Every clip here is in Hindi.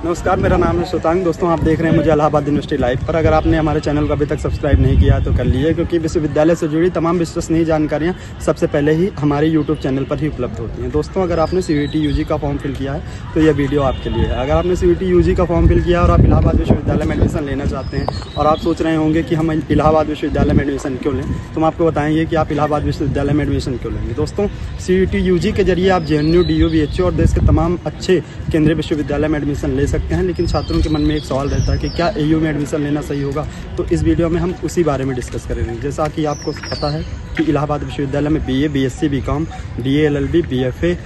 नमस्कार, मेरा नाम है श्वेतांग। दोस्तों, आप देख रहे हैं मुझे इलाहाबाद यूनिवर्सिटी लाइव पर। अगर आपने हमारे चैनल को अभी तक सब्सक्राइब नहीं किया तो कर लिए, क्योंकि विश्वविद्यालय से जुड़ी तमाम विश्वसनीय जानकारियां सबसे पहले ही हमारे यूट्यूब चैनल पर ही उपलब्ध होती हैं। दोस्तों, अगर आपने CVT UG का फॉर्म फिल किया है तो यह वीडियो आपके लिए है। अगर आपने CVT UG का फॉर्म फिल किया और आप इलाहाबाद विश्वविद्यालय में एडमिशन लेना चाहते हैं और आप सोच रहे होंगे कि हम इलाहाबाद विश्वविद्यालय में एडमिशन क्यों लें, तो हम आपको बताएंगे कि आप इलाहाबाद विश्वविद्यालय में एडमिशन क्यों लेंगे। दोस्तों, CVT UG के जरिए आप JNU, DU, BHU और देश के तमाम अच्छे केंद्रीय विश्वविद्यालय में एडमिशन ले सकते हैं। लेकिन छात्रों के मन में एक सवाल रहता है कि क्या AU में एडमिशन लेना सही होगा, तो इस वीडियो में हम उसी बारे में डिस्कस करेंगे। जैसा कि आपको पता है कि इलाहाबाद विश्वविद्यालय में BA, BSc, BCom, DA, LLB, BFA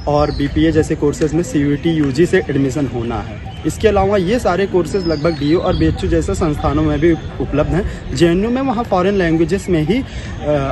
और BPA जैसे कोर्सेज में CVT UG से एडमिशन होना है। इसके अलावा ये सारे कोर्सेज लगभग DU और BHU जैसे संस्थानों में भी उपलब्ध हैं। JNU में वहाँ फॉरेन लैंग्वेजेस में ही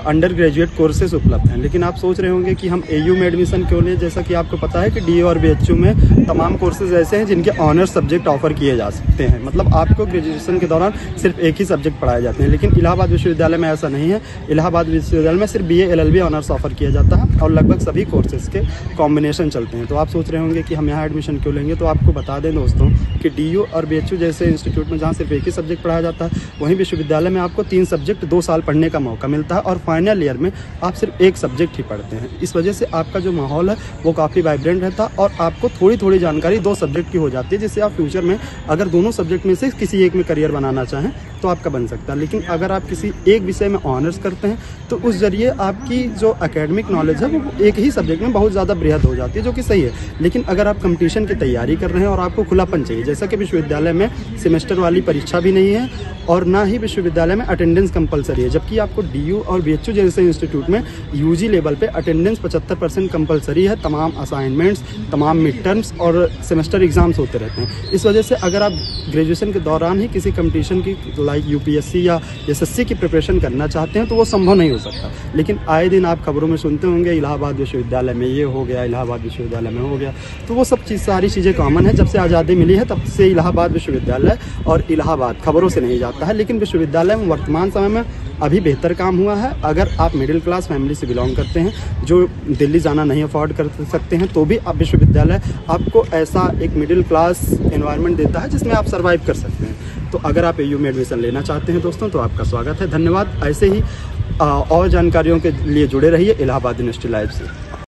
अंडर ग्रेजुएट कोर्सेज उपलब्ध हैं। लेकिन आप सोच रहे होंगे कि हम AU में एडमिशन क्यों लें। जैसा कि आपको पता है कि DU और BHU में तमाम कोर्सेज ऐसे हैं जिनके ऑनर्स सब्जेक्ट ऑफर किए जा सकते हैं। मतलब आपको ग्रेजुएशन के दौरान सिर्फ एक ही सब्जेक्ट पढ़ाए जाते हैं। लेकिन इलाहाबाद विश्वविद्यालय में ऐसा नहीं है। इलाहाबाद विश्वविद्यालय में सिर्फ BA, LLB ऑनर्स ऑफर किया जाता है और लगभग सभी कोर्सेज के कॉम्बिनेशन चलते हैं। तो आप सोच रहे होंगे कि हम यहाँ एडमिशन क्यों लेंगे, तो आपको बता दें दोस्तों कि DU और BHU जैसे इंस्टीट्यूट में जहाँ सिर्फ एक ही सब्जेक्ट पढ़ाया जाता है, वहीं विश्वविद्यालय में आपको 3 सब्जेक्ट 2 साल पढ़ने का मौका मिलता है और फाइनल ईयर में आप सिर्फ एक सब्जेक्ट ही पढ़ते हैं। इस वजह से आपका जो माहौल है वो काफ़ी वाइब्रेंट रहता है और आपको थोड़ी थोड़ी जानकारी 2 सब्जेक्ट की हो जाती है, जिससे आप फ्यूचर में अगर दोनों सब्जेक्ट में से किसी एक में करियर बनाना चाहें तो आपका बन सकता है। लेकिन अगर आप किसी एक विषय में ऑनर्स करते हैं तो उस जरिए आपकी जो एकेडमिक नॉलेज है वो एक ही सब्जेक्ट में बहुत ज़्यादा बृहद हो जाती है, जो कि सही है। लेकिन अगर आप कंपटीशन की तैयारी कर रहे हैं और आपको खुलापन चाहिए, जैसा कि विश्वविद्यालय में सेमेस्टर वाली परीक्षा भी नहीं है और ना ही विश्वविद्यालय में अटेंडेंस कंपलसरी है, जबकि आपको DU और BHU जैसे इंस्टीट्यूट में UG लेवल पे अटेंडेंस 75% कंपलसरी है। तमाम असाइनमेंट्स, तमाम मिड टर्म्स और सेमेस्टर एग्जाम्स होते रहते हैं। इस वजह से अगर आप ग्रेजुएशन के दौरान ही किसी कंपटीशन की लाइक UPSC या SSC की प्रिपरेशन करना चाहते हैं तो वो संभव नहीं हो सकता। लेकिन आए दिन आप खबरों में सुनते होंगे इलाहाबाद विश्वविद्यालय में ये हो गया, इलाहाबाद विश्वविद्यालय में हो गया, तो वो सब सारी चीज़ें कॉमन है। जब से आज़ादी मिली है तब से इलाहाबाद विश्वविद्यालय और इलाहाबाद खबरों से नहीं जाता है। लेकिन विश्वविद्यालय में वर्तमान समय में अभी बेहतर काम हुआ है। अगर आप मिडिल क्लास फैमिली से बिलोंग करते हैं, जो दिल्ली जाना नहीं अफोर्ड कर सकते हैं, तो भी आप विश्वविद्यालय आपको ऐसा एक मिडिल क्लास एनवायरनमेंट देता है जिसमें आप सर्वाइव कर सकते हैं। तो अगर आप AU में एडमिशन लेना चाहते हैं दोस्तों तो आपका स्वागत है। धन्यवाद। ऐसे ही और जानकारियों के लिए जुड़े रहिए इलाहाबाद यूनिवर्सिटी लाइव से।